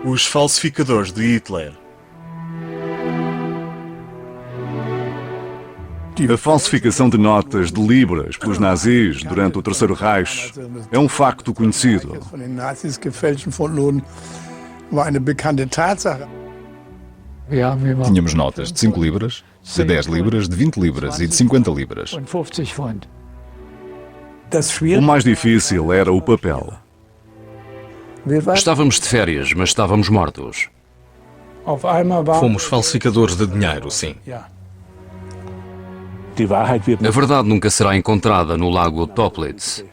Os falsificadores de Hitler. A falsificação de notas de libras pelos nazis durante o Terceiro Reich é um facto conhecido. Tínhamos notas de 5 libras, de 10 libras, de 20 libras e de 50 libras. O mais difícil era o papel. Estávamos de férias, mas estávamos mortos. Fomos falsificadores de dinheiro, sim. A verdade nunca será encontrada no lago Toplitz.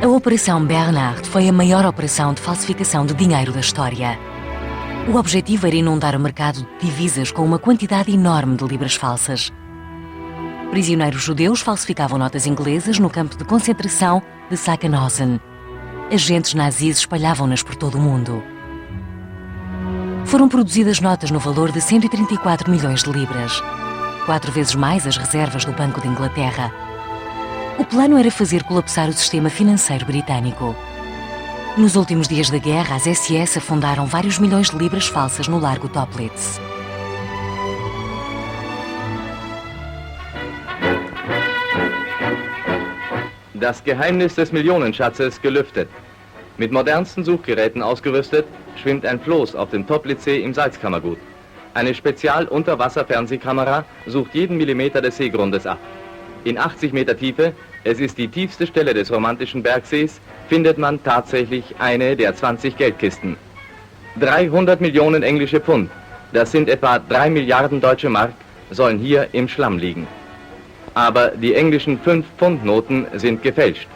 A Operação Bernard foi a maior operação de falsificação de dinheiro da história. O objetivo era inundar o mercado de divisas com uma quantidade enorme de libras falsas. Prisioneiros judeus falsificavam notas inglesas no campo de concentração de Sachsenhausen. Agentes nazis espalhavam-nas por todo o mundo. Foram produzidas notas no valor de 134 milhões de libras, 4 vezes mais as reservas do Banco de Inglaterra. O plano era fazer colapsar o sistema financeiro britânico. Nos últimos dias da guerra, as SS afundaram vários milhões de libras falsas no largo Toplitz. Das Geheimnis des Millionenschatzes gelüftet. Mit modernsten Suchgeräten ausgerüstet, schwimmt ein Floß auf dem Toplitzsee im Salzkammergut. Eine Spezial-Unterwasser-Fernsehkamera sucht jeden Millimeter des Seegrundes ab. In 80 Meter Tiefe, es ist die tiefste Stelle des romantischen Bergsees, findet man tatsächlich eine der 20 Geldkisten. 300 Millionen englische Pfund, das sind etwa 3 Milliarden deutsche Mark, sollen hier im Schlamm liegen. Aber die englischen 5-Pfund-Noten sind gefälscht.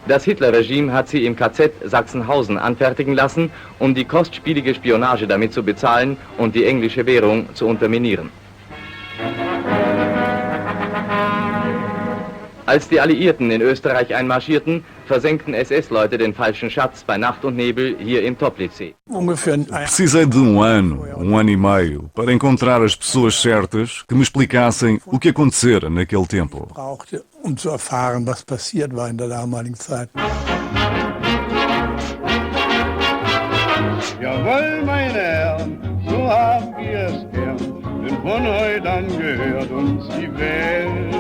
Das Hitler-Regime hat sie im KZ Sachsenhausen anfertigen lassen, um die kostspielige Spionage damit zu bezahlen und die englische Währung zu unterminieren. Als die Alliierten in Österreich einmarschierten, versenkten SS-Leute den falschen Schatz bei Nacht und Nebel hier im Toplitzsee. Precisei de um ano e meio, para encontrar as pessoas certas que me explicassem o que acontecera naquele tempo. Jawohl, meine Herren, so haben wir es gern, denn von heute an gehört uns die Welt.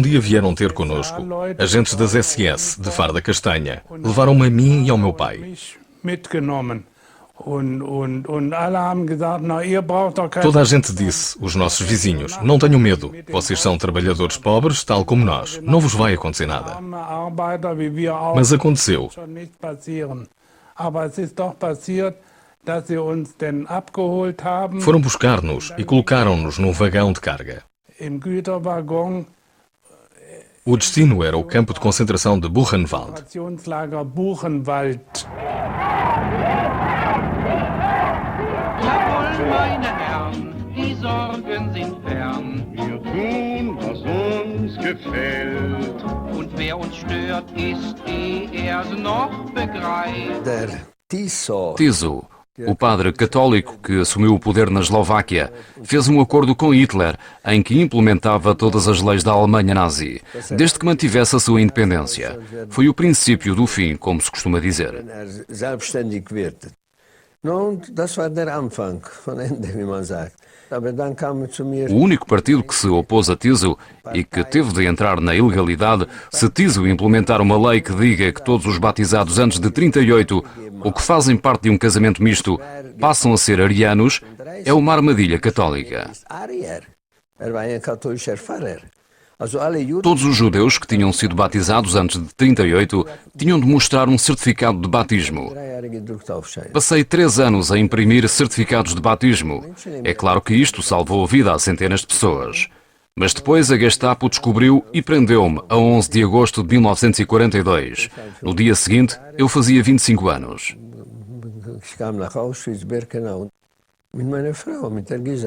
Dia vieram ter connosco agentes das SS de farda castanha. Levaram-me a mim e ao meu pai. Toda a gente disse, os nossos vizinhos, não tenham medo, vocês são trabalhadores pobres, tal como nós, não vos vai acontecer nada. Mas aconteceu. Foram buscar-nos e colocaram-nos num vagão de carga. O destino era o campo de concentração de Buchenwald. Jawohl, meine Herren, die Sorgen sind fern. Wir tun, was uns gefällt. Und wer uns stört, ist er's noch begreift. Tiso, o padre católico que assumiu o poder na Eslováquia, fez um acordo com Hitler em que implementava todas as leis da Alemanha nazi, desde que mantivesse a sua independência. Foi o princípio do fim, como se costuma dizer. O único partido que se opôs a Tiso e que teve de entrar na ilegalidade se Tiso implementar uma lei que diga que todos os batizados antes de 38 ou que fazem parte de um casamento misto passam a ser arianos, é uma armadilha católica. Todos os judeus que tinham sido batizados antes de 38 tinham de mostrar um certificado de batismo. Passei 3 anos a imprimir certificados de batismo. É claro que isto salvou a vida a centenas de pessoas. Mas depois a Gestapo descobriu e prendeu-me a 11 de agosto de 1942. No dia seguinte, eu fazia 25 anos.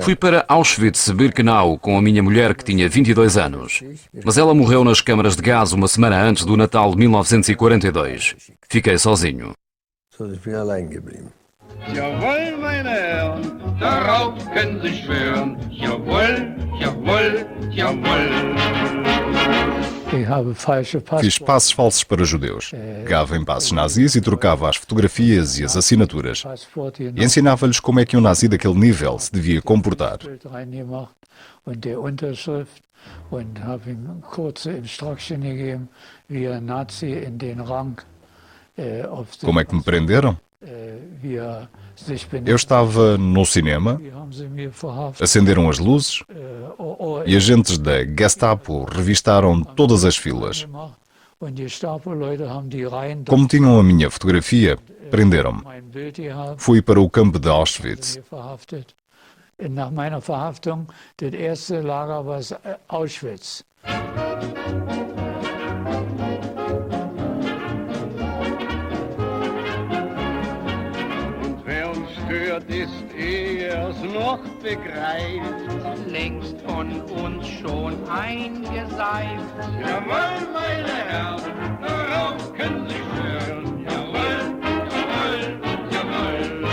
Fui para Auschwitz-Birkenau com a minha mulher que tinha 22 anos. Mas ela morreu nas câmaras de gás uma semana antes do Natal de 1942. Fiquei sozinho. Jawohl, meine Herren, darauf können Sie schwören. Jawohl, jawohl, jawohl. Fiz passes falsos para judeus. Pegava em passes nazis e trocava as fotografias e as assinaturas. E ensinava-lhes como é que um nazi daquele nível se devia comportar. Como é que me prenderam? Eu estava no cinema, acenderam as luzes e agentes da Gestapo revistaram todas as filas. Como tinham a minha fotografia, prenderam-me. Fui para o campo de Auschwitz. Nach meiner Verhaftung, das erste Lager war Auschwitz. Und wer uns stört, ist er's noch begreift. Längst von uns schon eingeseift. Jawohl, meine Herren, darauf können Sie schwören. Jawohl, jawohl, jawohl.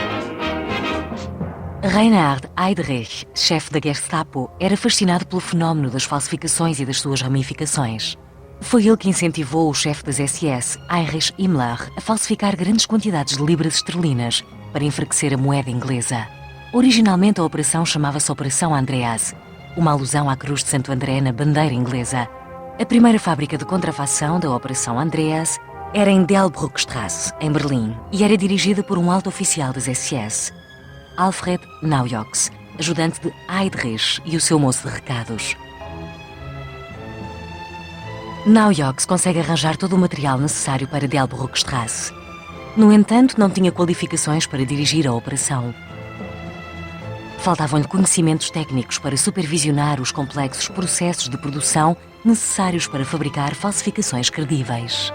Reinhard Heydrich, chefe da Gestapo, era fascinado pelo fenómeno das falsificações e das suas ramificações. Foi ele que incentivou o chefe das SS, Heinrich Himmler, a falsificar grandes quantidades de libras esterlinas para enfraquecer a moeda inglesa. Originalmente a operação chamava-se Operação Andreas, uma alusão à cruz de Santo André na bandeira inglesa. A primeira fábrica de contrafação da Operação Andreas era em Delbrückstrasse, em Berlim, e era dirigida por um alto oficial das SS, Alfred Naujoks, ajudante de Heydrich e o seu moço de recados. Naujoks consegue arranjar todo o material necessário para Delbrückstrasse. No entanto, não tinha qualificações para dirigir a operação. Faltavam-lhe conhecimentos técnicos para supervisionar os complexos processos de produção necessários para fabricar falsificações credíveis.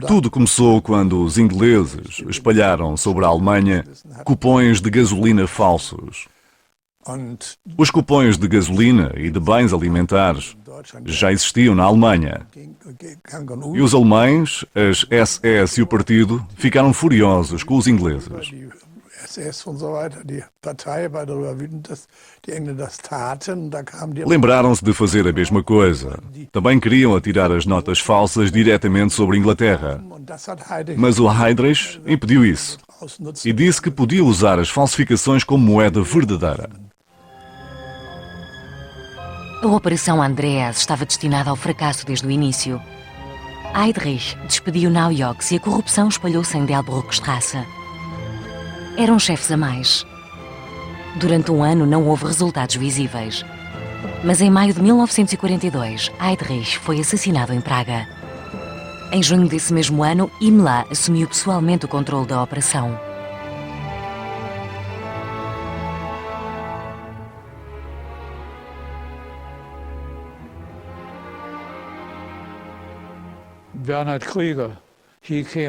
Tudo começou quando os ingleses espalharam sobre a Alemanha cupões de gasolina falsos. Os cupões de gasolina e de bens alimentares já existiam na Alemanha. E os alemães, as SS e o partido, ficaram furiosos com os ingleses. Lembraram-se de fazer a mesma coisa. Também queriam atirar as notas falsas diretamente sobre a Inglaterra. Mas o Heydrich impediu isso e disse que podia usar as falsificações como moeda verdadeira. A Operação Andreas estava destinada ao fracasso desde o início. Heydrich despediu Naujoks e a corrupção espalhou-se em Delbrückstrasse. Eram chefes a mais. Durante um ano não houve resultados visíveis. Mas em maio de 1942, Heydrich foi assassinado em Praga. Em junho desse mesmo ano, Himmler assumiu pessoalmente o controle da operação.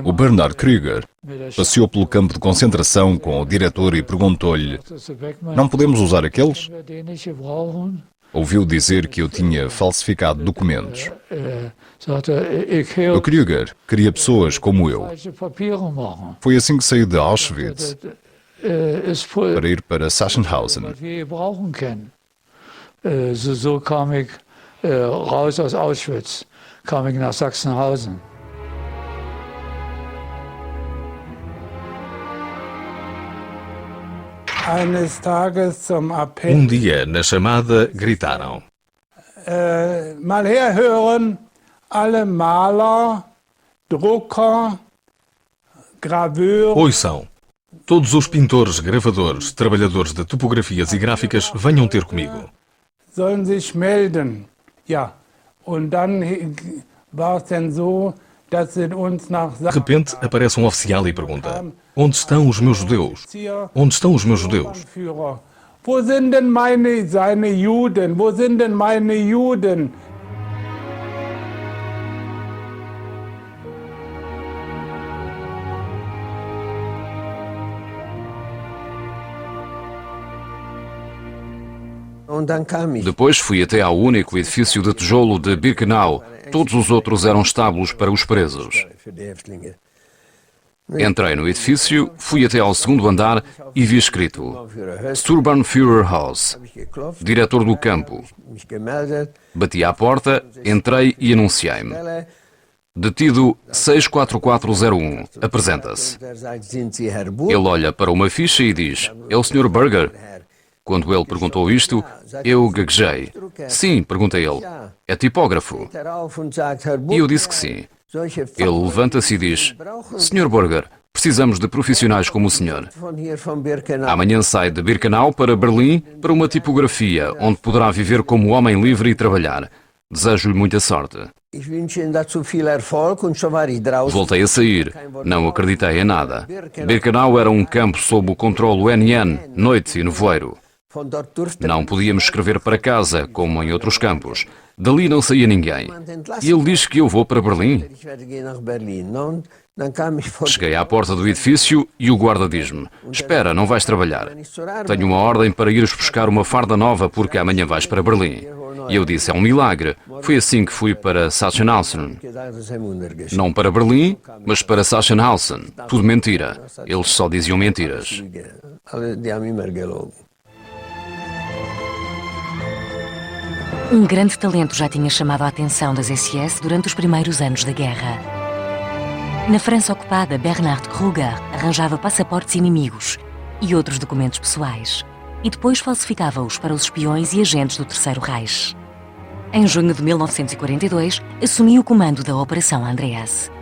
O Bernhard Krieger passeou pelo campo de concentração com o diretor e perguntou-lhe: "Não podemos usar aqueles?" Ouviu dizer que eu tinha falsificado documentos. O Krieger queria pessoas como eu. Foi assim que saí de Auschwitz para ir para Sachsenhausen. So kam ich raus aus Auschwitz, kam ich nach Sachsenhausen. Um dia, na chamada, gritaram: Mal herhören, alle Maler, Drucker, Graveurs. Ouçam, todos os pintores, gravadores, trabalhadores de topografias e gráficas, venham ter comigo. Sollen sich melden. Ja, und dann war es denn so, dass sie uns nach De repente, aparece um oficial e pergunta: onde estão os meus judeus? Onde estão os meus judeus? Wo sind denn seine Juden? Wo sind denn meine Juden? Depois fui até ao único edifício de tijolo de Birkenau. Todos os outros eram estábulos para os presos. Entrei no edifício, fui até ao segundo andar e vi escrito Sturmbannführerhaus, diretor do campo. Bati à porta, entrei e anunciei-me. Detido 64401, apresenta-se. Ele olha para uma ficha e diz, é o Sr. Berger? Quando ele perguntou isto, eu gaguejei. Sim, pergunta ele, é tipógrafo? E eu disse que sim. Ele levanta-se e diz, Sr. Berger, precisamos de profissionais como o senhor. Amanhã sai de Birkenau para Berlim para uma tipografia, onde poderá viver como homem livre e trabalhar. Desejo-lhe muita sorte. Voltei a sair. Não acreditei em nada. Birkenau era um campo sob o controle UNN, noite e nevoeiro. Não podíamos escrever para casa, como em outros campos. Dali não saía ninguém. E ele diz que eu vou para Berlim. Cheguei à porta do edifício e o guarda diz-me, espera, não vais trabalhar. Tenho uma ordem para ires buscar uma farda nova porque amanhã vais para Berlim. E eu disse, é um milagre. Foi assim que fui para Sachsenhausen. Não para Berlim, mas para Sachsenhausen. Tudo mentira. Eles só diziam mentiras. Um grande talento já tinha chamado a atenção das SS durante os primeiros anos da guerra. Na França ocupada, Bernhard Krüger arranjava passaportes inimigos e outros documentos pessoais, e depois falsificava-os para os espiões e agentes do Terceiro Reich. Em junho de 1942, assumiu o comando da Operação Andreas.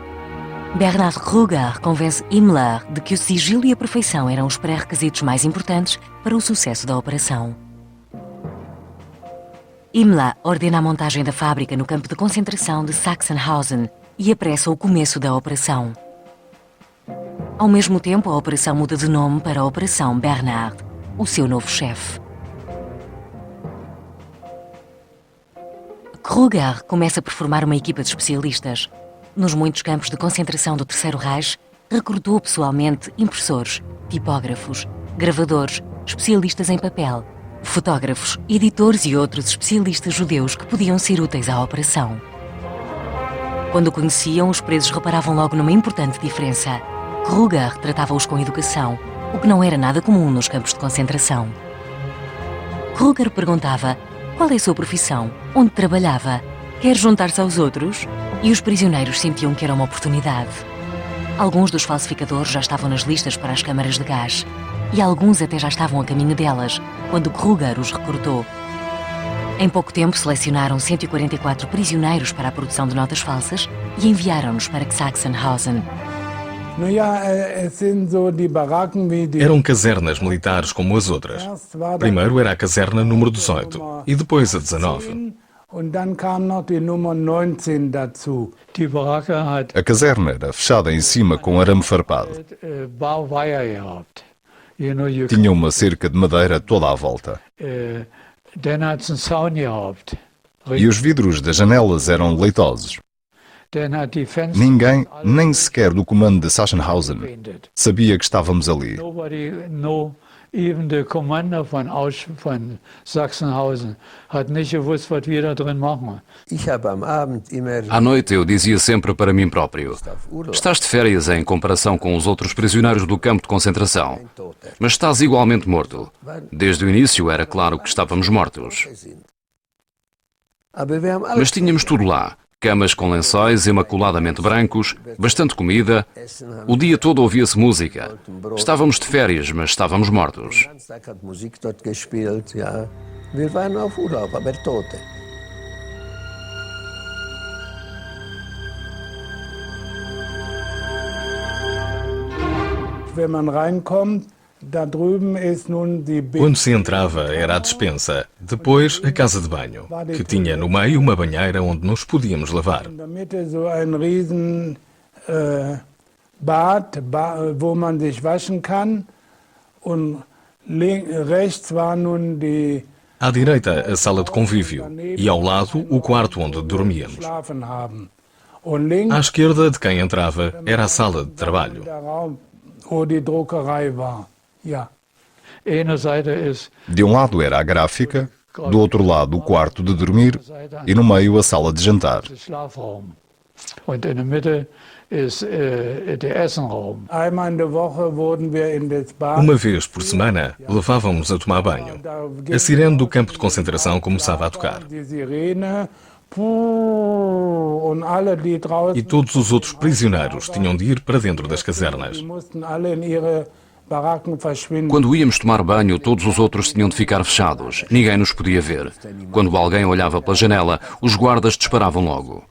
Bernhard Krüger convence Himmler de que o sigilo e a perfeição eram os pré-requisitos mais importantes para o sucesso da operação. Himmler ordena a montagem da fábrica no campo de concentração de Sachsenhausen e apressa o começo da operação. Ao mesmo tempo, a operação muda de nome para a Operação Bernhard, o seu novo chefe. Krüger começa por formar uma equipa de especialistas. Nos muitos campos de concentração do Terceiro Reich, recrutou pessoalmente impressores, tipógrafos, gravadores, especialistas em papel, fotógrafos, editores e outros especialistas judeus que podiam ser úteis à operação. Quando o conheciam, os presos reparavam logo numa importante diferença. Krüger tratava-os com educação, o que não era nada comum nos campos de concentração. Krüger perguntava qual é a sua profissão, onde trabalhava, quer juntar-se aos outros? E os prisioneiros sentiam que era uma oportunidade. Alguns dos falsificadores já estavam nas listas para as câmaras de gás e alguns até já estavam a caminho delas, quando Krüger os recrutou. Em pouco tempo selecionaram 144 prisioneiros para a produção de notas falsas e enviaram-nos para Sachsenhausen. Eram casernas militares como as outras. Primeiro era a caserna número 18 e depois a 19. A caserna era fechada em cima com arame farpado. Tinha uma cerca de madeira toda à volta. E os vidros das janelas eram leitosos. Ninguém, nem sequer do comando de Sachsenhausen, sabia que estávamos ali. Even der Commander von Sachsenhausen hat nicht gewusst, was wir da drin machen. À noite eu dizia sempre para mim próprio, estás de férias em comparação com os outros prisioneiros do campo de concentração, mas estás igualmente morto. Desde o início era claro que estávamos mortos. Mas tínhamos tudo lá. Camas com lençóis imaculadamente brancos, bastante comida. O dia todo ouvia-se música. Estávamos de férias, mas estávamos mortos. Quando se entrava era a despensa, depois a casa de banho, que tinha no meio uma banheira onde nos podíamos lavar. À direita a sala de convívio e ao lado o quarto onde dormíamos. À esquerda de quem entrava era a sala de trabalho. De um lado era a gráfica, Do outro lado, o quarto de dormir e no meio, a sala de jantar. Und in der Mitte ist der Essenraum. Einmal in der Woche wurden wir in das Bad. Uma vez por semana, levávamos a tomar banho. A sirene do campo de concentração começava a tocar. Die Sirene, und alle, die draußen, E todos os outros prisioneiros tinham de ir para dentro das casernas. die mussten alle in ihre Baracken verschwinden. Quando íamos tomar banho, todos os outros tinham de ficar fechados. Ninguém nos podia ver. Quando alguém olhava pela janela, os guardas disparavam logo.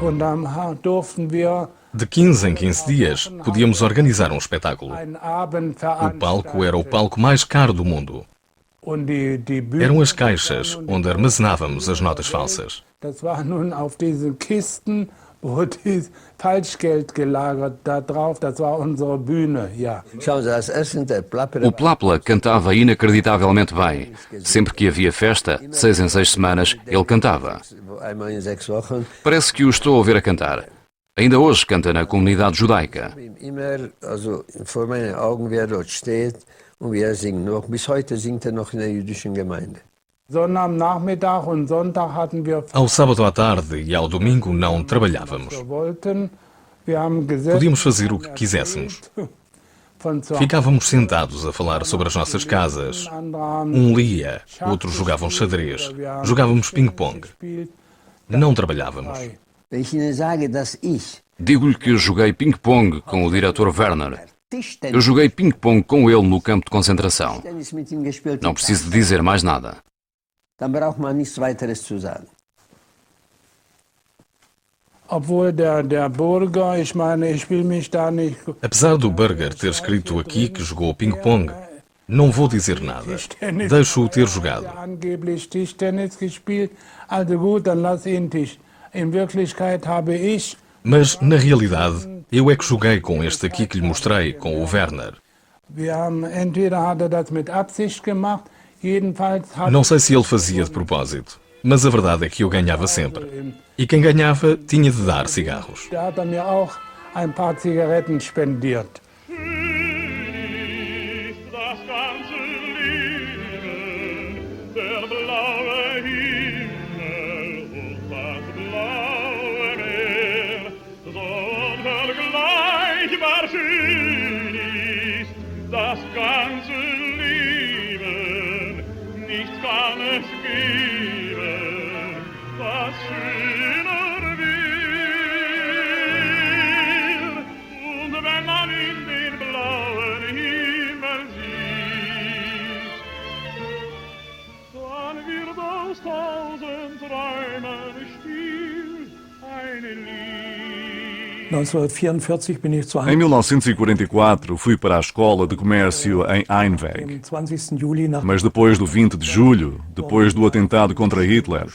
Und dann durften wir De 15 em 15 dias, podíamos organizar um espetáculo. einen Abend O palco era o palco mais caro do mundo. Und die Bühne, Eram as caixas onde armazenávamos as notas falsas. das war nun auf diesen Kisten, wo dieses Falschgeld gelagert da drauf, das war unsere Bühne, ja. O Plapla cantava inacreditavelmente bem. Sempre que havia festa, 6 em 6 semanas, ele cantava. Parece que o estou a ouvir a cantar. Ainda hoje canta na comunidade judaica. Vor meinen Augen, wie dort steht und wie singt. Bis heute singt noch in der jüdischen Gemeinde. Sonntagnachmittag und Sonntag hatten wir Ao sábado à tarde e ao domingo não trabalhávamos. wollten. Wir haben gesessen, Podíamos fazer o que quiséssemos. von zu Ficávamos sentados a falar sobre as nossas casas. Um lia, outros jogavam xadrez. Jogávamos ping-pong. Não trabalhávamos. Wenn ich Ihnen sage, dass ich Digo-lhe que joguei ping-pong com o diretor Werner. Eu joguei ping-pong com ele no campo de concentração. Tennis mit ihm gespielt Não preciso de dizer mais nada. dann braucht man nichts weiteres zu sagen. obwohl der Burger, ich meine, ich will mich da nicht Apesar do Burger ter escrito aqui que jogou ping-pong, não vou dizer nada. Deixo-o ter jogado. angeblich Tischtennis gespielt. Also gut, dann lass ihn Tisch. In Wirklichkeit habe ich Mas, na realidade, eu é que joguei com este aqui que lhe mostrei, com o Werner. wir haben entweder hat das mit Absicht gemacht, jedenfalls hat Não sei se ele fazia de propósito, mas a verdade é que eu ganhava sempre. E quem ganhava tinha de dar cigarros. da hat mir auch ein paar Zigaretten spendiert. Das ganze Leben, der blaue Himmel und das blaue Meer, so unvergleichbar schön ist das ganze Leben, nichts kann es geben, was schöner will. Und wenn man in den blauen Himmel sieht, dann wird aus 1000 Träumen still ein Lied. 1944 bin ich zu Em 1944, fui para a Escola de Comércio em Einweg. Am 20. Juli nach Mas depois do 20 de julho, depois do atentado contra Hitler,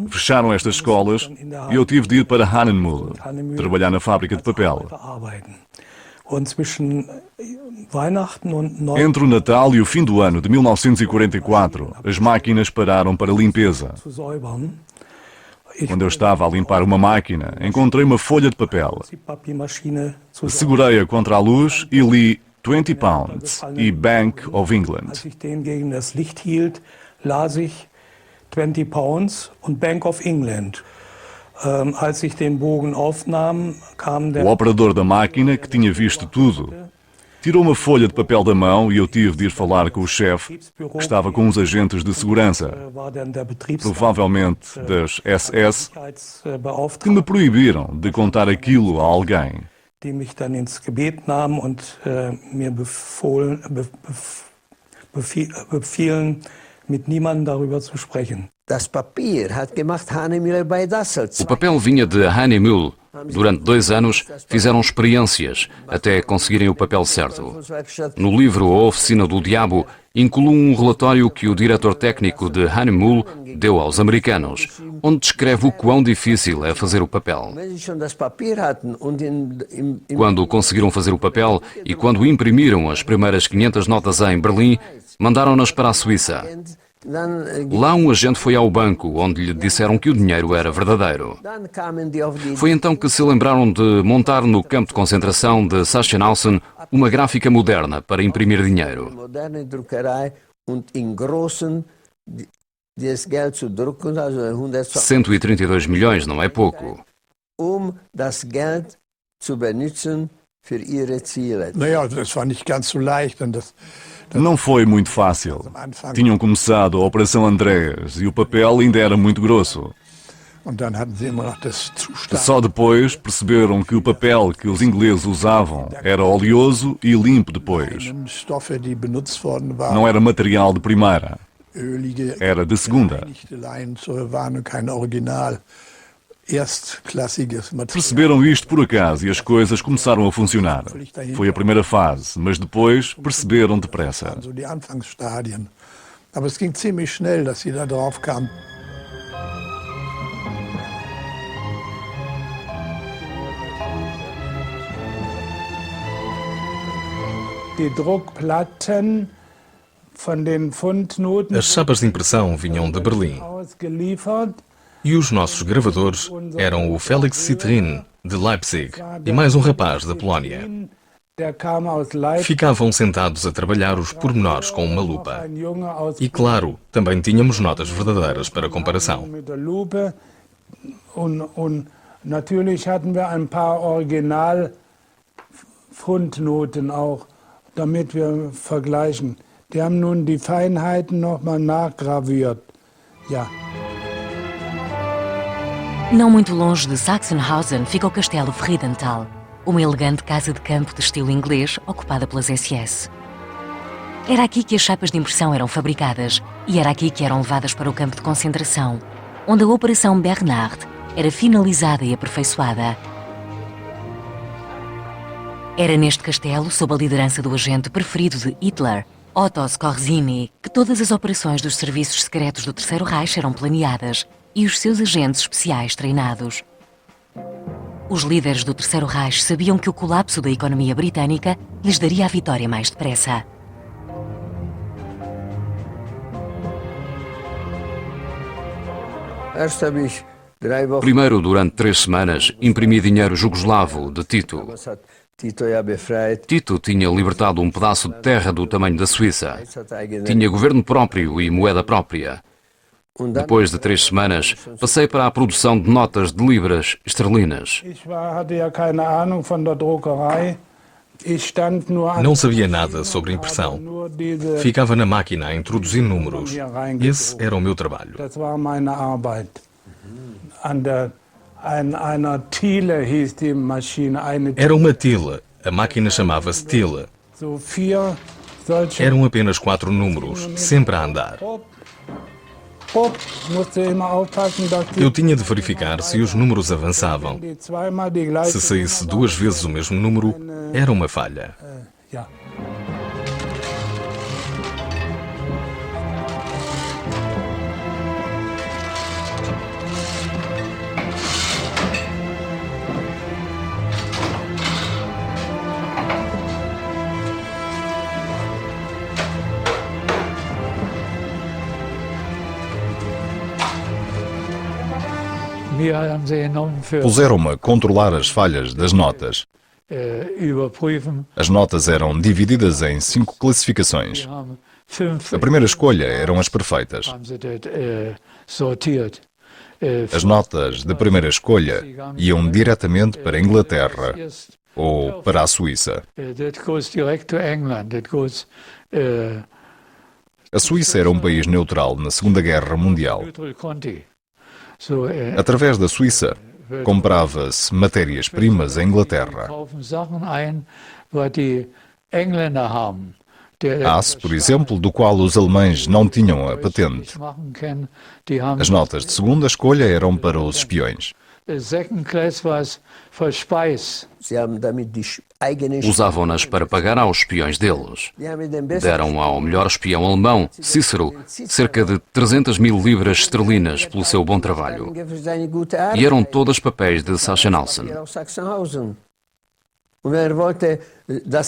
fecharam estas escolas e eu tive de ir para Hanemühle, trabalhar na fábrica de papel. arbeiten. Und zwischen Weihnachten und Neujahr Entre o Natal e o fim do ano de 1944, as máquinas pararam para limpeza. zu säubern. Quando eu estava a limpar uma máquina, encontrei uma folha de papel. Die Papiermaschine zu säubern. Segurei-a contra a luz e li 20 pounds e Bank of England. Als ich den gegen das Licht hielt, las ich 20 Pounds und Bank of England. Als ich den Bogen aufnahm, kam O der operador da máquina, que tinha visto tudo, tirou uma folha de papel da mão e eu tive de ir falar com o chefe, que estava com uns agentes de segurança, war dann der provavelmente das SS, que me Betriebsbeauftragte, proibiram de contar aquilo a alguém. die mich dann ins Gebet nahmen und mir befielen, mit niemandem darüber zu sprechen. Das Papier hat gemacht Hanemühle bei Dassel. O papel vinha de Hanemühle. Durante 2 anos fizeram experiências até conseguirem o papel certo. No livro A Oficina do Diabo, incluo um relatório que o diretor técnico de Hanemühle deu aos americanos, onde descreve o quão difícil é fazer o papel. Wenn sie schon das Papier hatten und im Quando conseguiram fazer o papel e quando imprimiram as primeiras 500 notas em Berlim, mandaram-nas para a Suíça. Lá um agente foi ao banco, onde lhe disseram que o dinheiro era verdadeiro. Foi então que se lembraram de montar no campo de concentração de Sachsenhausen uma gráfica moderna para imprimir dinheiro. 132 milhões não é pouco. Não foi muito fácil. Tinham começado a Operação Andreas e o papel ainda era muito grosso. Só depois perceberam que o papel que os ingleses usavam era oleoso e limpo depois. Não era material de primeira. Era de segunda. Perceberam isto por acaso e as coisas começaram a funcionar. Foi a primeira fase, mas depois perceberam depressa. As chapas de impressão vinham de Berlim. E os nossos gravadores eram o Felix Citrin, de Leipzig, e mais um rapaz da Polónia. Ficavam sentados a trabalhar os pormenores com uma lupa. E claro, também tínhamos notas verdadeiras para comparação. Natürlich hatten wir ein paar Original-Fundnoten auch, damit wir vergleichen. Die haben nun die Feinheiten nochmal nachgraviert. Ja. Não muito longe de Sachsenhausen fica o Castelo Friedenthal, uma elegante casa de campo de estilo inglês ocupada pelas SS. Era aqui que as chapas de impressão eram fabricadas e era aqui que eram levadas para o campo de concentração, onde a Operação Bernhard era finalizada e aperfeiçoada. Era neste castelo, sob a liderança do agente preferido de Hitler, Otto Skorzeny, que todas as operações dos serviços secretos do Terceiro Reich eram planeadas e os seus agentes especiais treinados. Os líderes do Terceiro Reich sabiam que o colapso da economia britânica lhes daria a vitória mais depressa. Primeiro, durante 3 semanas, imprimi dinheiro jugoslavo de Tito. Tito tinha libertado um pedaço de terra do tamanho da Suíça. Tinha governo próprio e moeda própria. Depois de 3 semanas, passei para a produção de notas de libras esterlinas. Não sabia nada sobre impressão. Ficava na máquina a introduzir números. Esse era o meu trabalho. Era uma Tille. A máquina chamava-se Tille. Eram apenas 4 números, sempre a andar. Eu tinha de verificar se os números avançavam. Se saísse 2 vezes o mesmo número, era uma falha. Puseram-me a controlar as falhas das notas. As notas eram divididas em 5 classificações. A primeira escolha eram as perfeitas. As notas da primeira escolha iam diretamente para a Inglaterra ou para a Suíça. A Suíça era um país neutral na Segunda Guerra Mundial. Através da Suíça, comprava-se matérias-primas em Inglaterra. Aço, por exemplo, do qual os alemães não tinham a patente. As notas de segunda escolha eram para os espiões. Usavam-nas para pagar aos espiões deles. Deram ao melhor espião alemão, Cícero, cerca de 300.000 libras esterlinas pelo seu bom trabalho. E eram todas papéis de Sachsenhausen.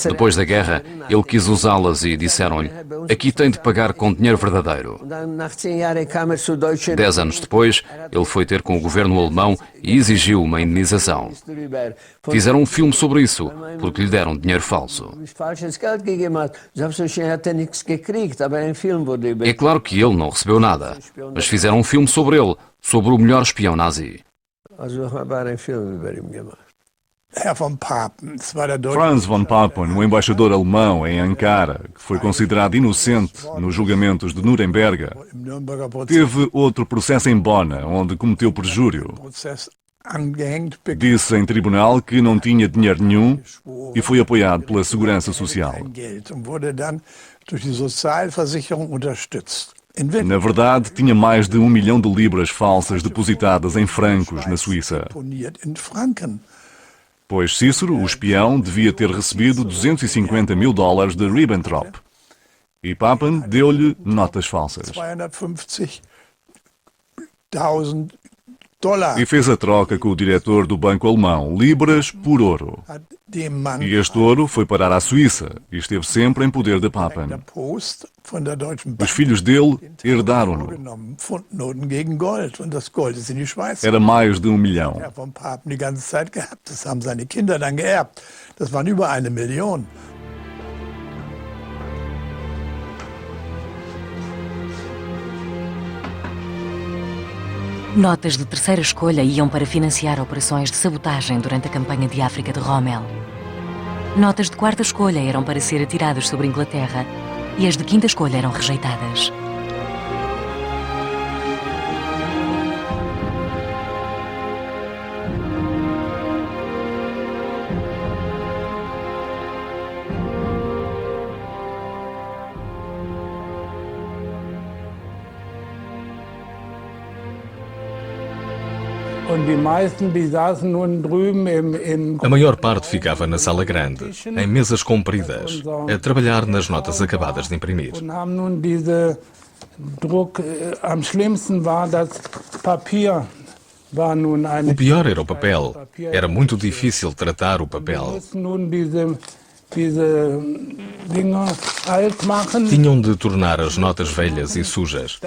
Depois da guerra, ele quis usá-las e disseram-lhe: aqui tem de pagar com dinheiro verdadeiro. 10 anos depois, ele foi ter com o governo alemão e exigiu uma indenização. Fizeram um filme sobre isso, porque lhe deram dinheiro falso. É claro que ele não recebeu nada, mas fizeram um filme sobre ele, sobre o melhor espião nazi. Franz von Papen, o embaixador alemão em Ankara, que foi considerado inocente nos julgamentos de Nuremberg, teve outro processo em Bonn, onde cometeu perjúrio. Disse em tribunal que não tinha dinheiro nenhum e foi apoiado pela Segurança Social. Na verdade, tinha mais de 1 milhão de libras falsas depositadas em francos na Suíça. Pois Cícero, o espião, devia ter recebido $250 mil de Ribbentrop. E Papen deu-lhe notas falsas. E fez a troca com o diretor do banco alemão, libras por ouro. E este ouro foi parar à Suíça e esteve sempre em poder de Papen. Os filhos dele herdaram-no. Era mais de 1 milhão. Notas de terceira escolha iam para financiar operações de sabotagem durante a campanha de África de Rommel. Notas de quarta escolha eram para ser atiradas sobre a Inglaterra e as de quinta escolha eram rejeitadas. A maior parte ficava na sala grande, em mesas compridas, a trabalhar nas notas acabadas de imprimir. O pior era o papel. Era muito difícil tratar o papel. Tinham de tornar as notas velhas e sujas,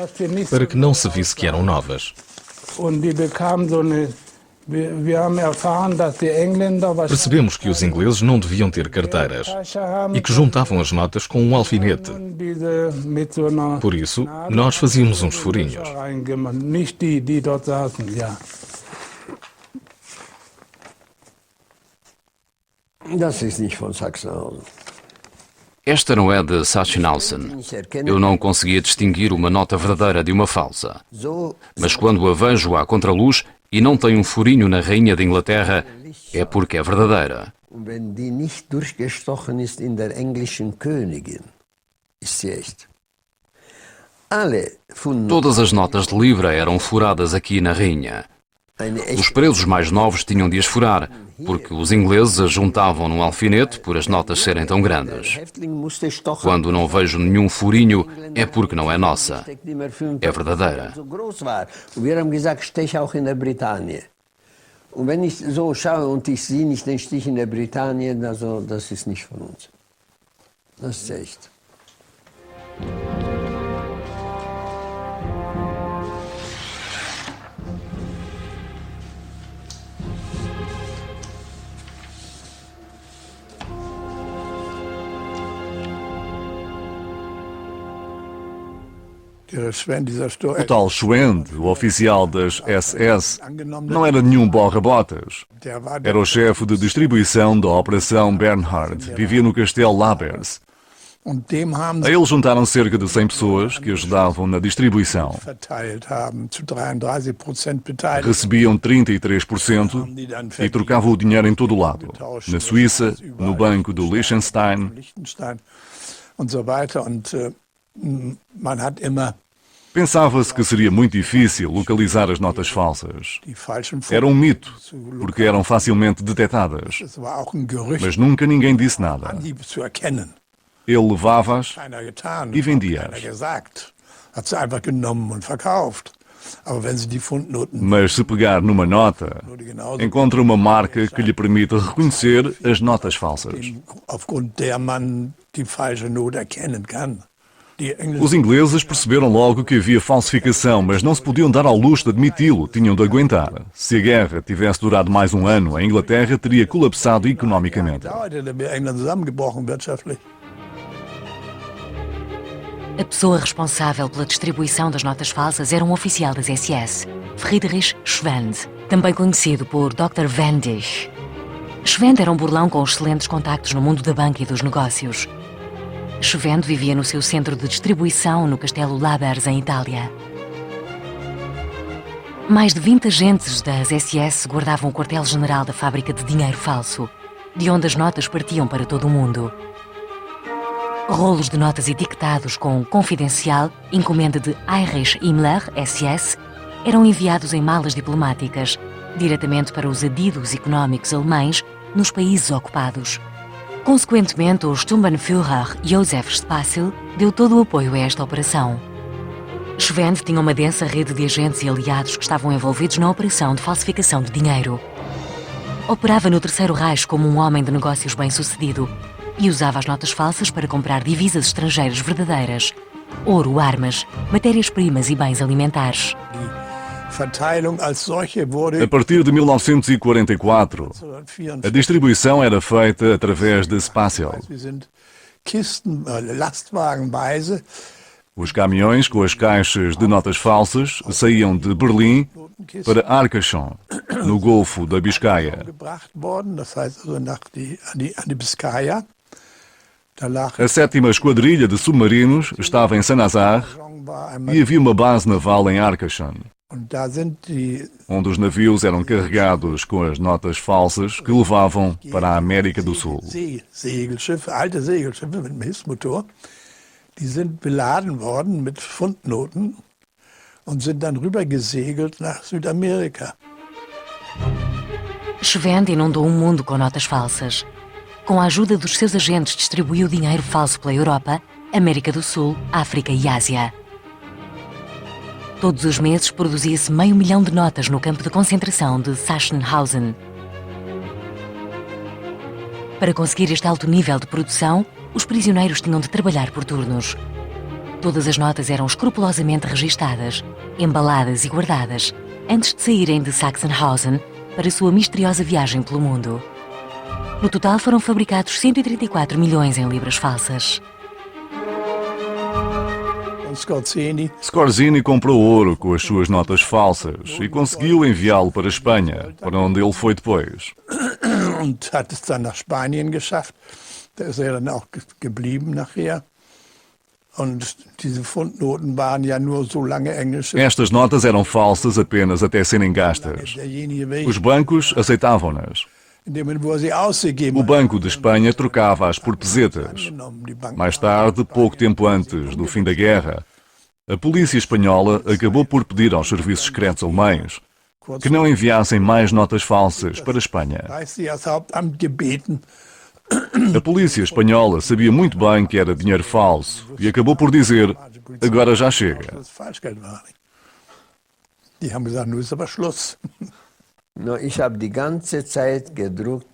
para que não se visse que eram novas. Percebemos que os ingleses não deviam ter carteiras e que juntavam as notas com um alfinete. Por isso, nós fazíamos uns furinhos. Esta não é de Sachsenhausen. Eu não conseguia distinguir uma nota verdadeira de uma falsa. Mas quando a vejo à contraluz e não tem um furinho na Rainha de Inglaterra, é porque é verdadeira. Todas as notas de libra eram furadas aqui na Rainha. Os presos mais novos tinham de as furar, porque os ingleses as juntavam num alfinete por as notas serem tão grandes. Quando não vejo nenhum furinho, é porque não é nossa. É verdadeira. Und wenn ich so schaue und ich sehe nicht den Stich in der Britannien, also das ist nicht von uns. Das ist echt. O tal Schwend, o oficial das SS, não era nenhum borra-botas. Era o chefe de distribuição da Operação Bernhard. Vivia no Castelo Labers. A ele juntaram cerca de 100 pessoas que ajudavam na distribuição. Recebiam 33% e trocavam o dinheiro em todo o lado. Na Suíça, no banco do Liechtenstein. Pensava-se que seria muito difícil localizar as notas falsas. Era um mito, porque eram facilmente detectadas. Mas nunca ninguém disse nada. Ele levava-as e vendia-as. Mas se pegar numa nota, encontra uma marca que lhe permite reconhecer as notas falsas. Os ingleses perceberam logo que havia falsificação, mas não se podiam dar ao luxo de admiti-lo, tinham de aguentar. Se a guerra tivesse durado mais um ano, a Inglaterra teria colapsado economicamente. A pessoa responsável pela distribuição das notas falsas era um oficial das SS, Friedrich Schwend, também conhecido por Dr. Wendig. Schwend era um burlão com excelentes contactos no mundo da banca e dos negócios. Schwend vivia no seu centro de distribuição no Castelo Labers, em Itália. Mais de 20 agentes das SS guardavam o quartel-general da fábrica de dinheiro falso, de onde as notas partiam para todo o mundo. Rolos de notas etiquetados com Confidencial, encomenda de Heinrich Himmler, SS, eram enviados em malas diplomáticas, diretamente para os adidos económicos alemães nos países ocupados. Consequentemente, o Sturmbannführer Josef Spassel deu todo o apoio a esta operação. Schwend tinha uma densa rede de agentes e aliados que estavam envolvidos na operação de falsificação de dinheiro. Operava no Terceiro Reich como um homem de negócios bem-sucedido e usava as notas falsas para comprar divisas estrangeiras verdadeiras, ouro, armas, matérias-primas e bens alimentares. A partir de 1944, a distribuição era feita através de Spassel. Os caminhões com as caixas de notas falsas saíam de Berlim para Arcachon, no Golfo da Biscaia. A 7ª Esquadrilha de Submarinos estava em Saint-Nazaire e havia uma base naval em Arcachon, onde os navios eram carregados com as notas falsas que levavam para a América do Sul. Die sind beladen worden mit Pfundnoten und sind dann rübergesegelt nach Südamerika. Schwend inundou o mundo com notas falsas. Com a ajuda dos seus agentes, distribuiu dinheiro falso pela Europa, América do Sul, África e Ásia. Todos os meses produzia-se 500 mil de notas no campo de concentração de Sachsenhausen. Para conseguir este alto nível de produção, os prisioneiros tinham de trabalhar por turnos. Todas as notas eram escrupulosamente registadas, embaladas e guardadas, antes de saírem de Sachsenhausen para a sua misteriosa viagem pelo mundo. No total foram fabricados 134 milhões em libras falsas. Scorzini comprou ouro com as suas notas falsas e conseguiu enviá-lo para a Espanha, para onde ele foi depois. Da ist dann auch geblieben nachher. Und diese Pfundnoten waren ja nur so lange englische. Estas notas eram falsas apenas até serem gastas. Os bancos aceitavam-nas. O Banco de Espanha trocava-as por pesetas. Mais tarde, pouco tempo antes do fim da guerra, a polícia espanhola acabou por pedir aos serviços secretos alemães que não enviassem mais notas falsas para a Espanha. A polícia espanhola sabia muito bem que era dinheiro falso e acabou por dizer: agora já chega.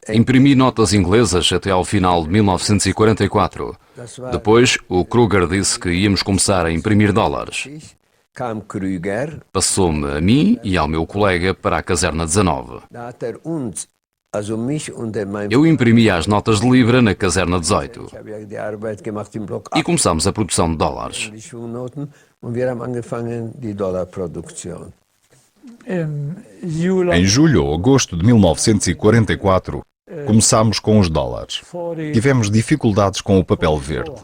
Imprimi notas inglesas até ao final de 1944. Depois, o Kruger disse que íamos começar a imprimir dólares. Passou-me a mim e ao meu colega para a caserna 19. Eu imprimia as notas de libra na caserna 18 e começámos a produção de dólares. Em julho ou agosto de 1944, começámos com os dólares. Tivemos dificuldades com o papel verde.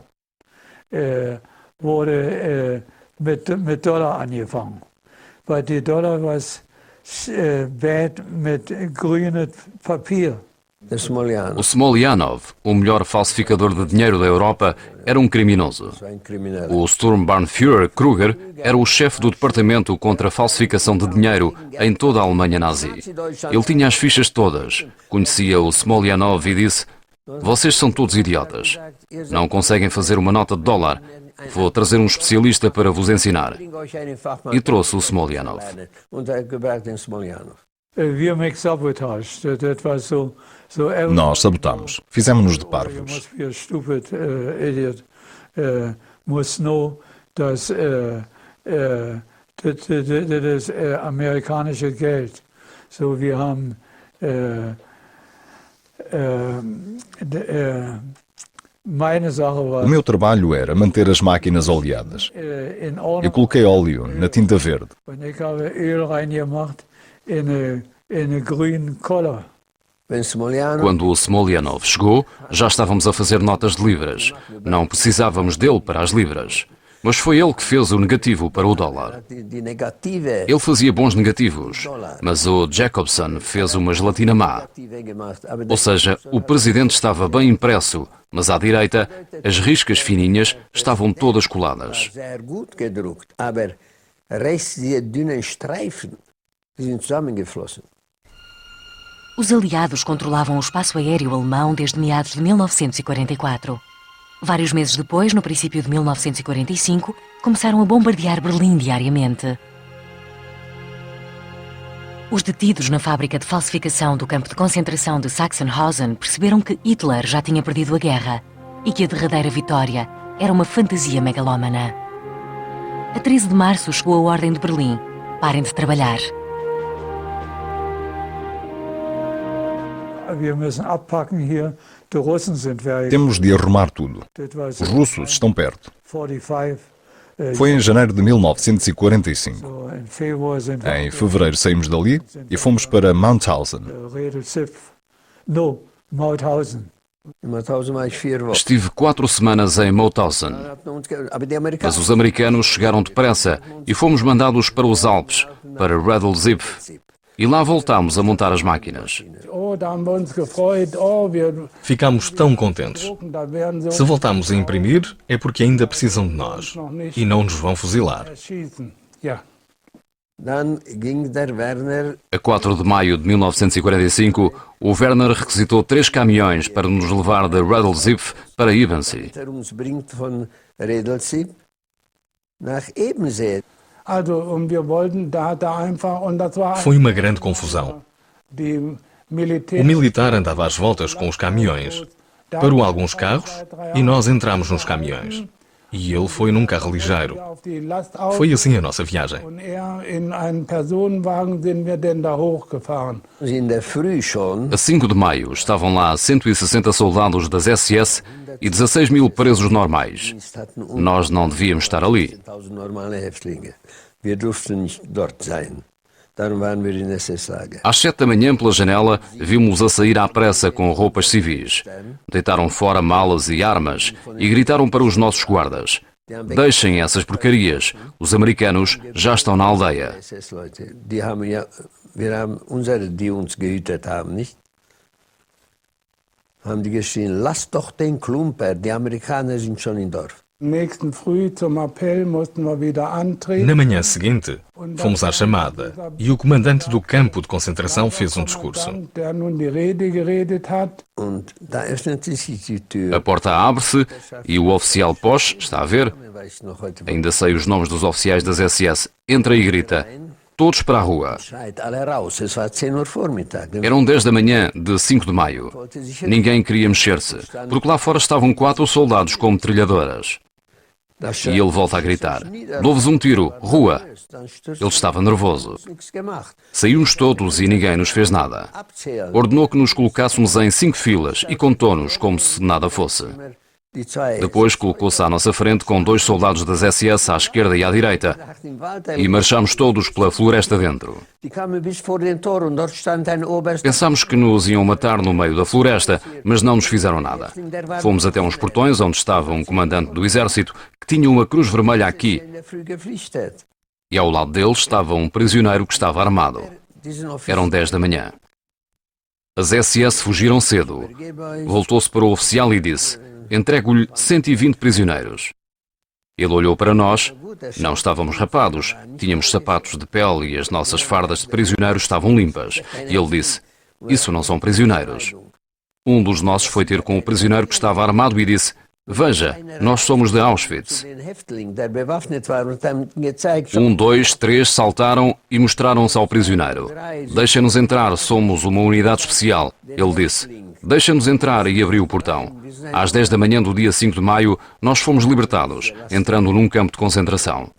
Mit Dollar angefangen, weil die Dollar was bad mit grünem Papier. O Smoljanov, o melhor falsificador de dinheiro da Europa, era um criminoso. O Sturmbannführer Kruger era o chefe do departamento contra a falsificação de dinheiro em toda a Alemanha nazi. Ele tinha as fichas todas, conhecia o Smoljanov e disse: vocês são todos idiotas. Não conseguem fazer uma nota de dólar. Vou trazer um especialista para vos ensinar. E trouxe o Smoljanov. Nós sabotamos. Fizemos-nos de parvos. Das amerikanische Geld. So, wir haben O meu trabalho era manter as máquinas oleadas. Eu coloquei óleo na tinta verde. Quando o Smoljanov chegou, já estávamos a fazer notas de libras. Não precisávamos dele para as libras. Mas foi ele que fez o negativo para o dólar. Ele fazia bons negativos, mas o Jacobson fez uma gelatina má. Ou seja, o presidente estava bem impresso, mas à direita, as riscas fininhas estavam todas coladas. Os aliados controlavam o espaço aéreo alemão desde meados de 1944. Vários meses depois, no princípio de 1945, começaram a bombardear Berlim diariamente. Os detidos na fábrica de falsificação do campo de concentração de Sachsenhausen perceberam que Hitler já tinha perdido a guerra e que a derradeira vitória era uma fantasia megalómana. A 13 de março chegou a ordem de Berlim. Parem de trabalhar. Temos de arrumar tudo. Os russos estão perto. Foi em janeiro de 1945. Em fevereiro saímos dali e fomos para Mauthausen. Estive 4 semanas em Mauthausen. Mas os americanos chegaram depressa e fomos mandados para os Alpes, para Redl-Zipf. E lá voltámos a montar as máquinas. Ficámos tão contentes. Se voltámos a imprimir, é porque ainda precisam de nós. E não nos vão fuzilar. A 4 de maio de 1945, o Werner requisitou 3 caminhões para nos levar de Redl-Zipf para Ebensee. Foi uma grande confusão. O militar andava às voltas com os caminhões. Parou alguns carros e nós entramos nos caminhões. E ele foi num carro ligeiro. Foi assim a nossa viagem. A 5 de maio estavam lá 160 soldados das SS e 16 mil presos normais. Nós não devíamos estar ali. Às 7 da manhã, pela janela, vimos a sair à pressa com roupas civis. Deitaram fora malas e armas e gritaram para os nossos guardas: deixem essas porcarias, os americanos já estão na aldeia. Haben die geschrien, lasst doch den Klumper, die Amerikaner sind schon im Dorf. Na manhã seguinte, fomos à chamada e o comandante do campo de concentração fez um discurso. A porta abre-se e o oficial Posch, está a ver? Ainda sei os nomes dos oficiais das SS. Entra e grita: todos para a rua. Eram 10 da manhã de 5 de maio. Ninguém queria mexer-se, porque lá fora estavam 4 soldados com metralhadoras. E ele volta a gritar: dou-vos um tiro, rua. Ele estava nervoso. Saímos todos e ninguém nos fez nada. Ordenou que nos colocássemos em 5 filas e contou-nos como se nada fosse. Depois colocou-se à nossa frente com 2 soldados das SS à esquerda e à direita e marchámos todos pela floresta dentro. Pensámos que nos iam matar no meio da floresta, mas não nos fizeram nada. Fomos até uns portões onde estava um comandante do exército que tinha uma cruz vermelha aqui e ao lado dele estava um prisioneiro que estava armado. Eram 10 da manhã. As SS fugiram cedo. Voltou-se para o oficial e disse: entrego-lhe 120 prisioneiros. Ele olhou para nós. Não estávamos rapados, tínhamos sapatos de pele e as nossas fardas de prisioneiros estavam limpas. E ele disse: isso não são prisioneiros. Um dos nossos foi ter com o prisioneiro que estava armado e disse: Veja, nós somos de Auschwitz. 1, 2, 3 saltaram e mostraram-se ao prisioneiro. Deixem-nos entrar, somos uma unidade especial. Ele disse, deixem-nos entrar e abriu o portão. Às 10 da manhã do dia 5 de maio, nós fomos libertados, entrando num campo de concentração.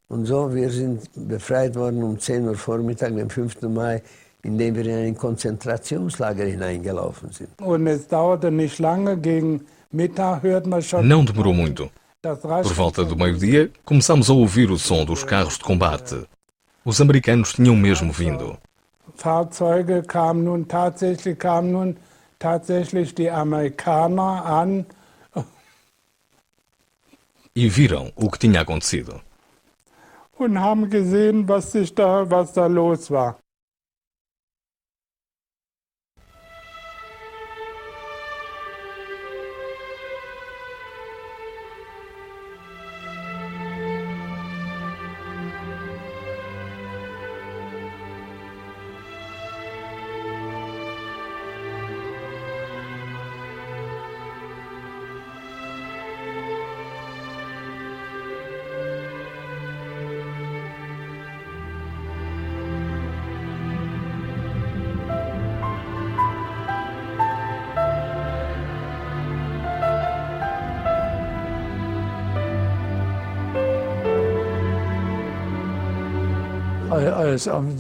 Und so, wir sind befreit worden um 10 Uhr Vormittag, am 5. Mai, indem wir in ein Konzentrationslager hineingelaufen sind. Und es dauerte nicht lange, gegen Mittag hört man schon. Não demorou muito. Por volta do meio-dia, começamos a ouvir o som dos carros de combate. Os americanos tinham mesmo vindo. Fahrzeuge kamen nun tatsächlich die Amerikaner an. E viram o que tinha acontecido. Und haben gesehen, was da los war.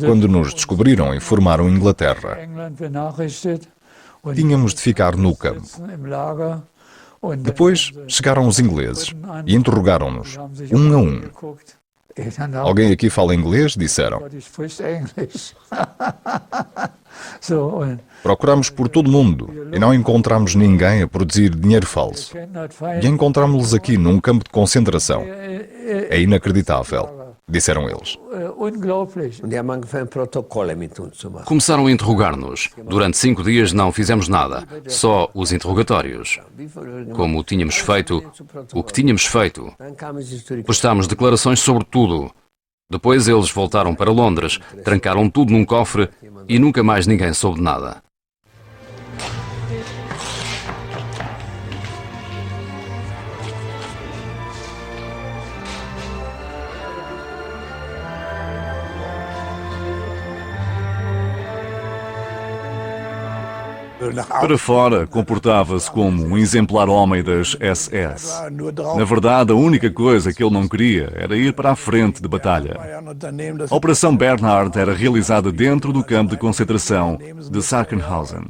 Quando nos descobriram, informaram Inglaterra. Tínhamos de ficar no campo. Depois chegaram os ingleses e interrogaram-nos, um a um. Alguém aqui fala inglês? Disseram. Procuramos por todo o mundo e não encontramos ninguém a produzir dinheiro falso. E encontramos-los aqui num campo de concentração. É inacreditável, disseram eles. Começaram a interrogar-nos. Durante 5 dias não fizemos nada, só os interrogatórios. Como tínhamos feito, o que tínhamos feito. Prestámos declarações sobre tudo. Depois eles voltaram para Londres, trancaram tudo num cofre e nunca mais ninguém soube de nada. Para fora, comportava-se como um exemplar homem das SS. Na verdade, a única coisa que ele não queria era ir para a frente de batalha. A Operação Bernhard era realizada dentro do campo de concentração de Sachsenhausen.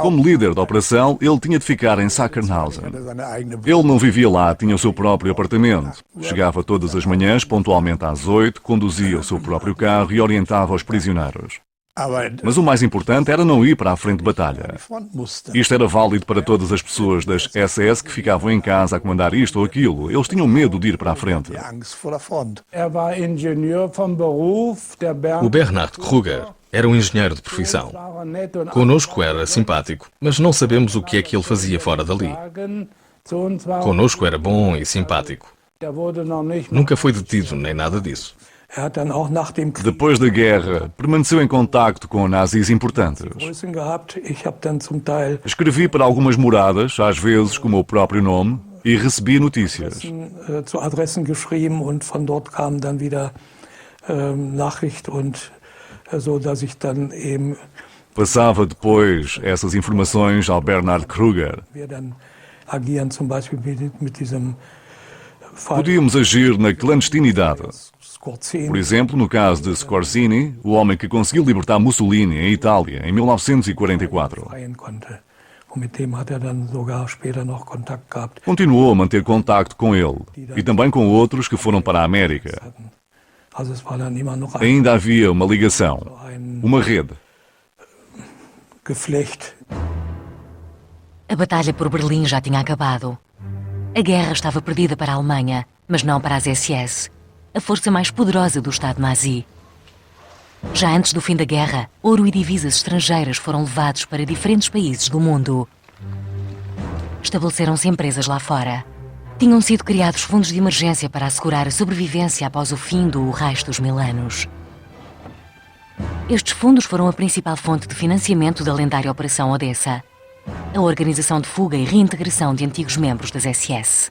Como líder da operação, ele tinha de ficar em Sachsenhausen. Ele não vivia lá, tinha o seu próprio apartamento. Chegava todas as manhãs, pontualmente às 8, conduzia o seu próprio carro e orientava os prisioneiros. Mas o mais importante era não ir para a frente de batalha. Isto era válido para todas as pessoas das SS que ficavam em casa a comandar isto ou aquilo. Eles tinham medo de ir para a frente. O Bernhard Kruger era um engenheiro de profissão. Conosco era simpático, mas não sabemos o que é que ele fazia fora dali. Conosco era bom e simpático. Nunca foi detido nem nada disso. Depois da guerra, permaneceu em contacto com nazis importantes. Escrevi para algumas moradas, às vezes com o meu próprio nome, e recebi notícias. Passava depois essas informações ao Bernhard Kruger. Podíamos agir na clandestinidade. Por exemplo, no caso de Scorzini, o homem que conseguiu libertar Mussolini em Itália em 1944. Continuou a manter contacto com ele e também com outros que foram para a América. Ainda havia uma ligação, uma rede. A batalha por Berlim já tinha acabado. A guerra estava perdida para a Alemanha, mas não para as SS, a força mais poderosa do Estado nazi. Já antes do fim da guerra, ouro e divisas estrangeiras foram levados para diferentes países do mundo. Estabeleceram-se empresas lá fora. Tinham sido criados fundos de emergência para assegurar a sobrevivência após o fim do Reich dos 1000 anos. Estes fundos foram a principal fonte de financiamento da lendária Operação Odessa. a organização de fuga e reintegração de antigos membros das SS.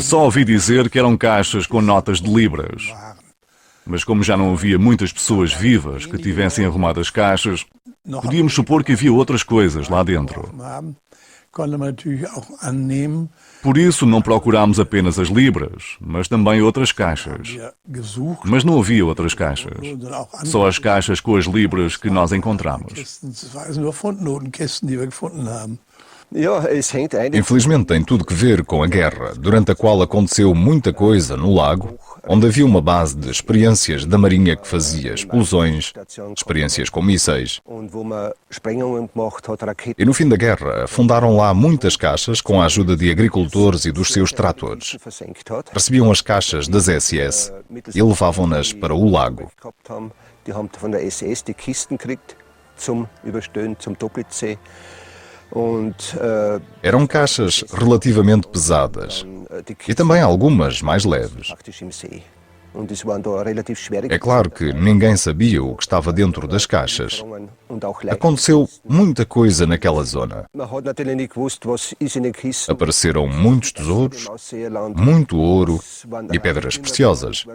Só ouvi dizer que eram caixas com notas de libras. Mas como já não havia muitas pessoas vivas que tivessem arrumado as caixas, podíamos supor que havia outras coisas lá dentro. Por isso não procurámos apenas as libras, mas também outras caixas. Mas não havia outras caixas. Só as caixas com as libras que nós encontramos. Infelizmente tem tudo que ver com a guerra, durante a qual aconteceu muita coisa no lago, onde havia uma base de experiências da Marinha que fazia explosões, experiências com mísseis. E no fim da guerra, afundaram lá muitas caixas com a ajuda de agricultores e dos seus tratores. Recebiam as caixas das SS e levavam-nas para o lago. Eram caixas relativamente pesadas e também algumas mais leves. É claro que ninguém sabia o que estava dentro das caixas. Aconteceu muita coisa naquela zona. Apareceram muitos tesouros, muito ouro e pedras preciosas.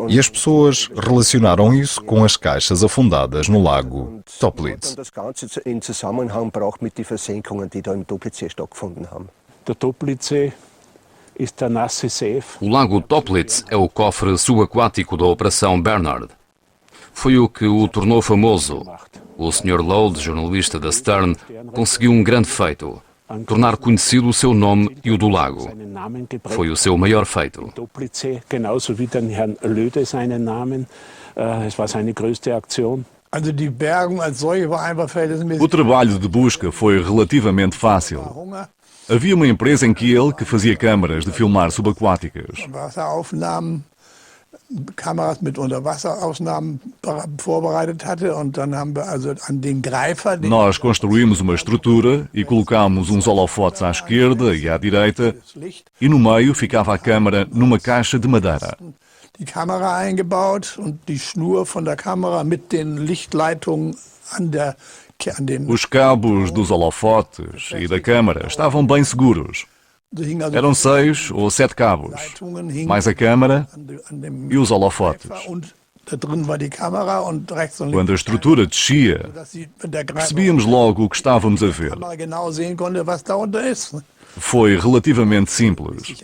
E as pessoas relacionaram isso com as caixas afundadas no lago Toplitz. O lago Toplitz é o cofre subaquático da Operação Bernhard. Foi o que o tornou famoso. O Sr. Lode, jornalista da Stern, conseguiu um grande feito: tornar conhecido o seu nome e o do lago. Foi o seu maior feito. O trabalho de busca foi relativamente fácil. Havia uma empresa em Kiel que fazia câmaras de filmar subaquáticas. Nós construímos uma estrutura e colocámos uns holofotes à esquerda e à direita, e no meio ficava a câmara numa caixa de madeira. Die Kamera eingebaut und die Schnur von der Kamera mit den Lichtleitungen an den Os cabos dos holofotes e da câmara estavam bem seguros. Eram 6 ou 7 cabos, mais a câmara e os holofotes. Quando a estrutura descia, percebíamos logo o que estávamos a ver. Foi relativamente simples.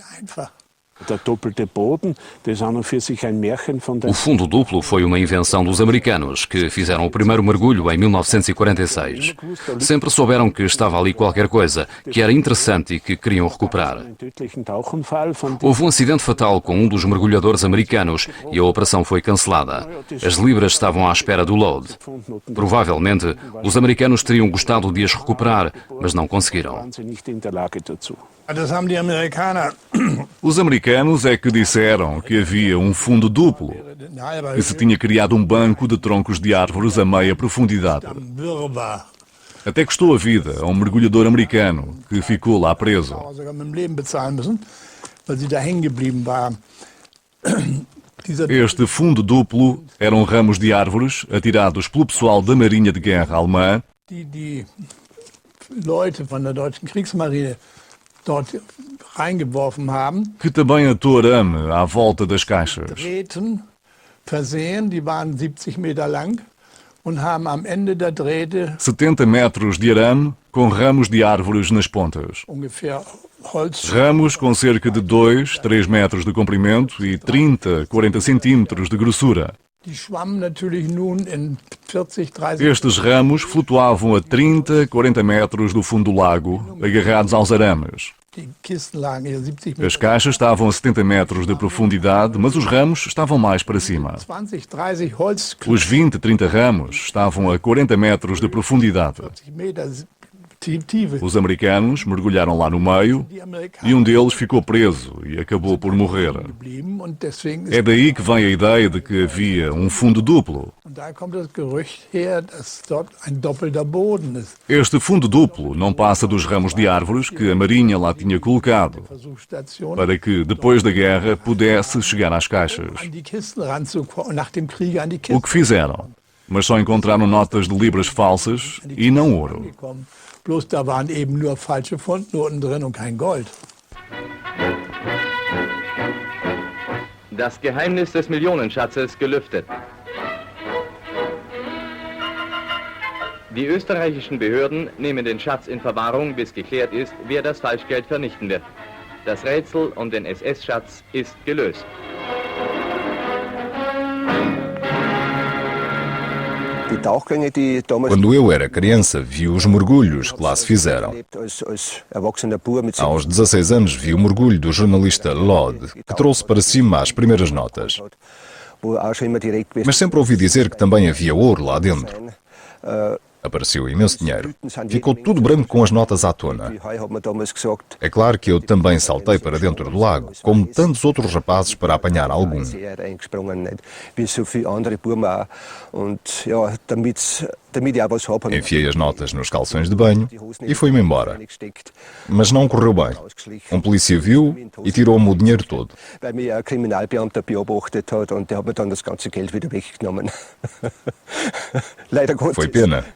O fundo duplo foi uma invenção dos americanos, que fizeram o primeiro mergulho em 1946. Sempre souberam que estava ali qualquer coisa, que era interessante e que queriam recuperar. Houve um acidente fatal com um dos mergulhadores americanos e a operação foi cancelada. As libras estavam à espera do Lode. Provavelmente, os americanos teriam gostado de as recuperar, mas não conseguiram. Os americanos é que disseram que havia um fundo duplo, que se tinha criado um banco de troncos de árvores a meia profundidade. Até custou a vida a um mergulhador americano que ficou lá preso. Este fundo duplo eram ramos de árvores atirados pelo pessoal da Marinha de Guerra alemã que também atou arame à volta das caixas. 70 metros de arame com ramos de árvores nas pontas. Ramos com cerca de 2, 3 metros de comprimento e 30, 40 centímetros de grossura. Estes ramos flutuavam a 30, 40 metros do fundo do lago, agarrados aos arames. As caixas estavam a 70 metros de profundidade, mas os ramos estavam mais para cima. Os 20, 30 ramos estavam a 40 metros de profundidade. Os americanos mergulharam lá no meio e um deles ficou preso e acabou por morrer. É daí que vem a ideia de que havia um fundo duplo. Este fundo duplo não passa dos ramos de árvores que a Marinha lá tinha colocado, para que, depois da guerra, pudesse chegar às caixas. O que fizeram? Mas só encontraram notas de libras falsas e não ouro. Bloß da waren eben nur falsche Fundnoten drin und kein Gold. Das Geheimnis des Millionenschatzes gelüftet. Die österreichischen Behörden nehmen den Schatz in Verwahrung, bis geklärt ist, wer das Falschgeld vernichten wird. Das Rätsel um den SS-Schatz ist gelöst. Quando eu era criança, vi os mergulhos que lá se fizeram. Aos 16 anos, vi o mergulho do jornalista Lod, que trouxe para cima as primeiras notas. Mas sempre ouvi dizer que também havia ouro lá dentro. Apareceu imenso dinheiro. Ficou tudo branco com as notas à tona. É claro que eu também saltei para dentro do lago, como tantos outros rapazes para apanhar algum. Enfiei as notas nos calções de banho e fui-me embora. Mas não correu bem. Um polícia viu e tirou-me o dinheiro todo. Foi pena.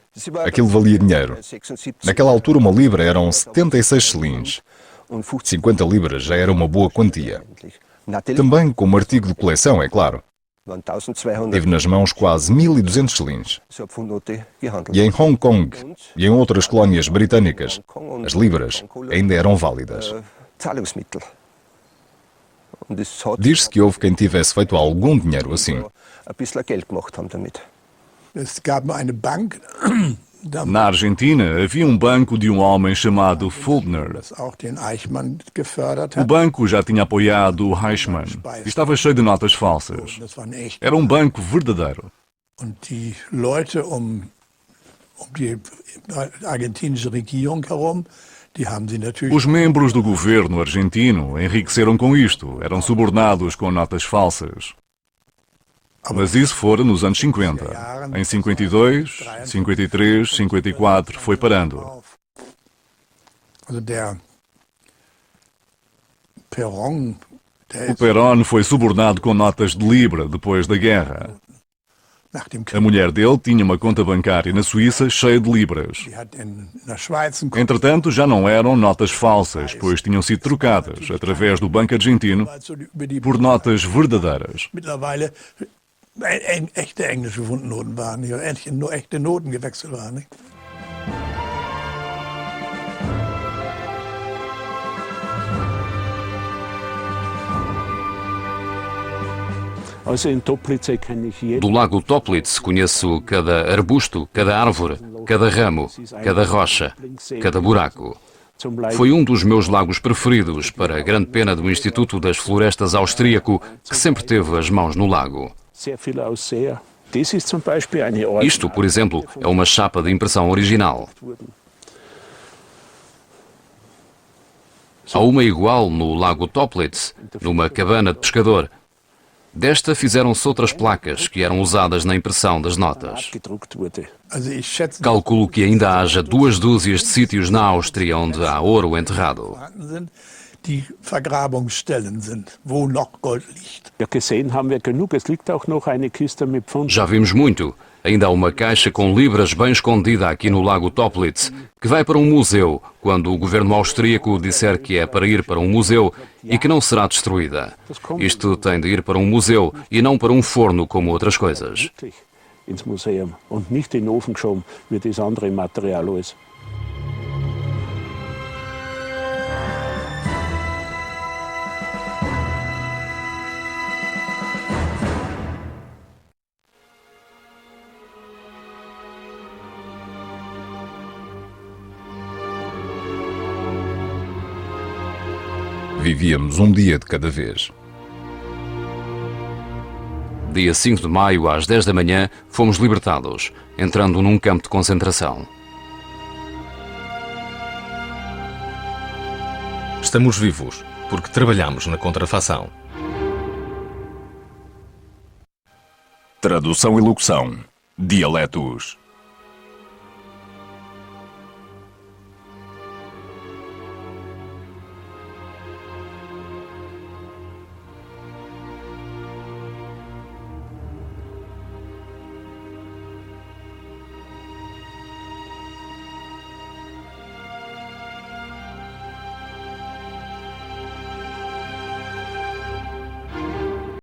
Aquilo valia dinheiro. Naquela altura uma libra eram 76 shillings. 50 libras já era uma boa quantia. Também como artigo de coleção, é claro. Tive nas mãos quase 1.200 shillings. E em Hong Kong e em outras colónias britânicas, as libras ainda eram válidas. Diz-se que houve quem tivesse feito algum dinheiro assim. Na Argentina, havia um banco de um homem chamado Fultner. O banco já tinha apoiado o Eichmann e estava cheio de notas falsas. Era um banco verdadeiro. Os membros do governo argentino enriqueceram com isto, eram subornados com notas falsas. Mas isso fora nos anos 50. Em 52, 53, 54, foi parando. O Perón foi subornado com notas de libra depois da guerra. A mulher dele tinha uma conta bancária na Suíça cheia de libras. Entretanto, já não eram notas falsas, pois tinham sido trocadas, através do Banco Argentino, por notas verdadeiras. Echte englische Fundnoten waren, nur echte Noten gewechselt waren. Nicht? Do lago Toplitz conheço cada arbusto, cada árvore, cada ramo, cada rocha, cada buraco. Foi um dos meus lagos preferidos, para a grande pena do Instituto das Florestas austríaco, que sempre teve as mãos no lago. Isto, por exemplo, é uma chapa de impressão original. Há uma igual no lago Toplitz, numa cabana de pescador. Desta fizeram-se outras placas que eram usadas na impressão das notas. Calculo que ainda haja 2 dúzias de sítios na Áustria onde há ouro enterrado. Já vimos muito. Ainda há uma caixa com libras bem escondida aqui no lago Toplitz, que vai para um museu, quando o governo austríaco disser que é para ir para um museu e que não será destruída. Isto tem de ir para um museu e não para um forno como outras coisas. Vivíamos um dia de cada vez. Dia 5 de maio, às 10 da manhã, fomos libertados, entrando num campo de concentração. Estamos vivos porque trabalhamos na contrafação. Tradução e locução. Dialetos.